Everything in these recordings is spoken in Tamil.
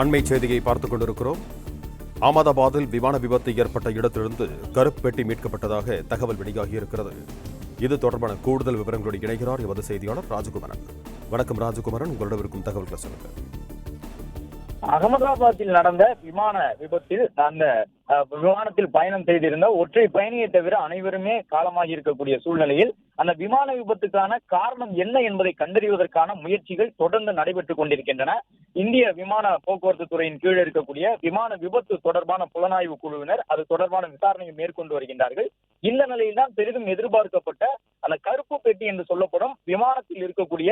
அண்மை செய்தியை பார்த்துக் கொண்டிருக்கிறோம். அகமதாபாத்தில் விமான விபத்து ஏற்பட்ட இடத்திலிருந்து கருப்பு பெட்டி மீட்கப்பட்டதாக தகவல் வெளியாகியிருக்கிறது. இது தொடர்பான கூடுதல் விவரங்களோடு இணைகிறார் எமது செய்தியாளர் ராஜகுமரன். வணக்கம் ராஜகுமரன், உங்களிடம் இருக்கும் தகவல்களை சொல்லுங்கள். அகமதாபாத்தில் நடந்த விமான விபத்தில் அந்த விமானத்தில் பயணம் செய்திருந்த ஒற்றை பயணியை தவிர அனைவருமே காலமாகி இருக்கக்கூடிய சூழ்நிலையில் அந்த விமான விபத்துக்கான காரணம் என்ன என்பதை கண்டறிவதற்கான முயற்சிகள் தொடர்ந்து நடைபெற்றுக் கொண்டிருக்கின்றன. இந்திய விமான போக்குவரத்து துறையின் கீழ் இருக்கக்கூடிய விமான விபத்து தொடர்பான புலனாய்வு குழுவினர் அது தொடர்பான விசாரணையை மேற்கொண்டு வருகின்றார்கள். இந்த நிலையில்தான் பெரிதும் எதிர்பார்க்கப்பட்ட அந்த கருப்பு பெட்டி என்று சொல்லப்படும் விமானத்தில் இருக்கக்கூடிய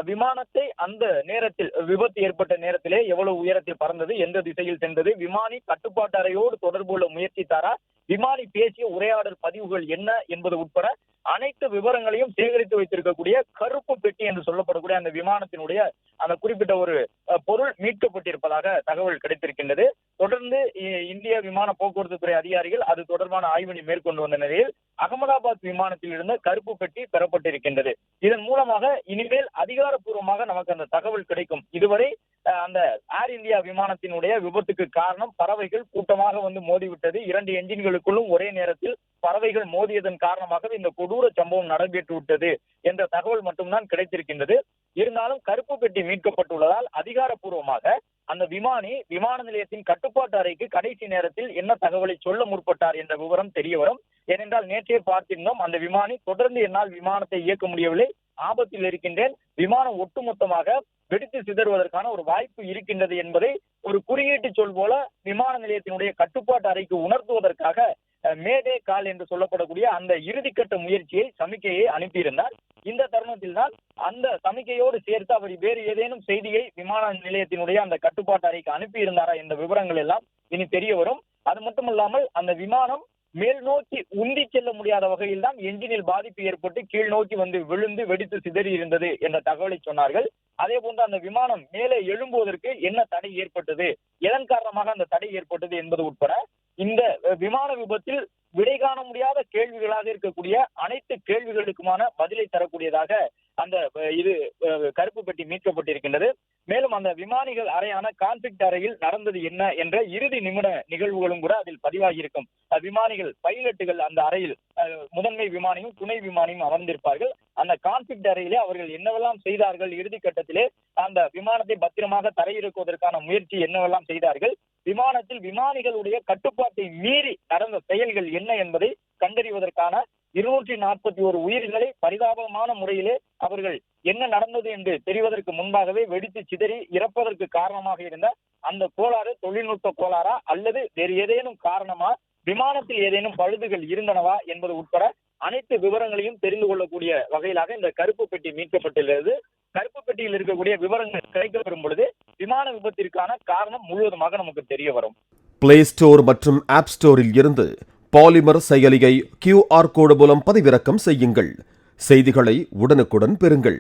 விமானத்தை அந்த நேரத்தில் விபத்து ஏற்பட்ட நேரத்திலே எவ்வளவு உயரத்தில் பறந்தது, எந்த திசையில் சென்றது, விமானி கட்டுப்பாட்டு அறையோடு தொடர்பு கொள்ள முயற்சித்தாரா, விமானி பேசிய உரையாடல் பதிவுகள் என்ன என்பது உட்பட அனைத்து விவரங்களையும் சேகரித்து வைத்திருக்கக்கூடிய கருப்பு பெட்டி என்று சொல்லப்படக்கூடிய அந்த விமானத்தினுடைய அந்த குறிப்பிட்ட ஒரு பொருள் மீட்கப்பட்டிருப்பதாக தகவல் கிடைத்திருக்கின்றது. தொடர்ந்து இந்திய விமான போக்குவரத்து துறை அதிகாரிகள் அது தொடர்பான ஆய்வினை மேற்கொண்டு வந்த நிலையில் அகமதாபாத் விமானத்தில் இருந்த கருப்பு பெட்டி பெறப்பட்டிருக்கின்றது. இதன் மூலமாக இனிமேல் அதிகாரப்பூர்வமாக நமக்கு அந்த தகவல் கிடைக்கும். இதுவரை அந்த ஏர் இந்தியா விமானத்தினுடைய விபத்துக்கு காரணம் பறவைகள் கூட்டமாக வந்து மோதிவிட்டது. 2 என்ஜின்களுக்குள்ளும் ஒரே நேரத்தில் பறவைகள் மோதியதன் காரணமாக இந்த கொடூர சம்பவம் நடைபெற்று விட்டது என்ற தகவல் மட்டும்தான் கிடைத்திருக்கின்றது. இருந்தாலும் கருப்பு பெட்டி மீட்கப்பட்டுள்ளதால் அதிகாரப்பூர்வமாக அந்த விமானி விமான நிலையத்தின் கட்டுப்பாட்டு அறைக்கு கடைசி நேரத்தில் என்ன தகவலை சொல்ல முற்பட்டார் என்ற விவரம் தெரிய வரும். ஏனென்றால் நேற்றே பார்த்திருந்தோம், அந்த விமானி தொடர்ந்து என்னால் விமானத்தை இயக்க முடியவில்லை, ஆபத்தில் இருக்கின்றேன், விமானம் ஒட்டுமொத்தமாக வெடித்து சிதறுவதற்கான ஒரு வாய்ப்பு இருக்கின்றது என்பதை ஒரு குறியீட்டு சொல் போல விமான நிலையத்தினுடைய கட்டுப்பாட்டு அறைக்கு உணர்த்துவதற்காக மேடே கால் என்று சொல்லப்படக்கூடிய அந்த இறுதிக்கட்ட முயற்சியை சமிக்கையை அனுப்பியிருந்தார். இந்த தருணத்தில் தான் அந்த சமிக்கையோடு சேர்த்து அவர் வேறு ஏதேனும் செய்தியை விமான நிலையத்தினுடைய அந்த கட்டுப்பாட்டு அறைக்கு அனுப்பியிருந்தாரா என்ற விவரங்கள் எல்லாம் இனி தெரிய வரும். அது மட்டுமல்லாமல் அந்த விமானம் மேல் நோக்கி உந்தி செல்ல முடியாத வகையில் தான் என்ஜினில் பாதிப்பு ஏற்பட்டு கீழ் நோக்கி வந்து விழுந்து வெடித்து சிதறி இருந்தது என்ற தகவலை சொன்னார்கள். அதே போன்று அந்த விமானம் மேலே எழும்புவதற்கு என்ன தடை ஏற்பட்டது, எதன் காரணமாக அந்த தடை ஏற்பட்டது என்பது உட்பட இந்த விமான விபத்தில் விடை காண முடியாத கேள்விகளாக இருக்கக்கூடிய அனைத்து கேள்விகளுக்குமான பதிலை தரக்கூடியதாக அந்த இது கருப்பு பெட்டி மீட்கப்பட்டிருக்கின்றது. மேலும் அந்த விமானிகள் அறையான கான்பிக்ட் அறையில் நடந்தது என்ன என்ற இறுதி நிமிட நிகழ்வுகளும் கூட அதில் பதிவாகி இருக்கும். விமானிகள் பைலட்டுகள் அந்த அறையில் முதன்மை விமானியும் துணை விமானியும் அமர்ந்திருப்பார்கள். அந்த கான்பிக்ட் அறையிலே அவர்கள் என்னவெல்லாம் செய்தார்கள், இறுதி கட்டத்திலே அந்த விமானத்தை பத்திரமாக தரையிறக்குவதற்கான முயற்சி என்னவெல்லாம் செய்தார்கள், விமானத்தில் விமானிகளுடைய கட்டுப்பாட்டை மீறி நடந்த செயல்கள் என்ன என்பதை கண்டறிவதற்கான 241 உயிர்களை பரிதாபமான முறையிலே அவர்கள் என்ன நடந்தது என்று தெரிவதற்கு முன்பாகவே வெடித்து சிதறி இறப்பதற்கு காரணமாக இருந்த அந்த கோளாறு தொழில்நுட்ப கோளாறா அல்லது வேறு ஏதேனும் காரணமா, விமானத்தில் ஏதேனும் பழுதுகள் இருந்தனவா என்பது உட்பட அனைத்து விவரங்களையும் தெரிந்து கொள்ளக்கூடிய வகையிலாக இந்த கருப்பு பெட்டி மீட்கப்பட்டுள்ளது. கருப்பு பெட்டியில் இருக்கக்கூடிய விவரங்கள் கிடைக்கப்பெறும் பொழுது விமான விபத்திற்கான காரணம் முழுவதுமாக நமக்கு தெரிய வரும். பிளே ஸ்டோர் மற்றும் ஆப் ஸ்டோரில் இருந்து பாலிமர் செயலியை QR கோடு மூலம் பதிவிறக்கம் செய்யுங்கள். செய்திகளை உடனுக்குடன் பெறுங்கள்.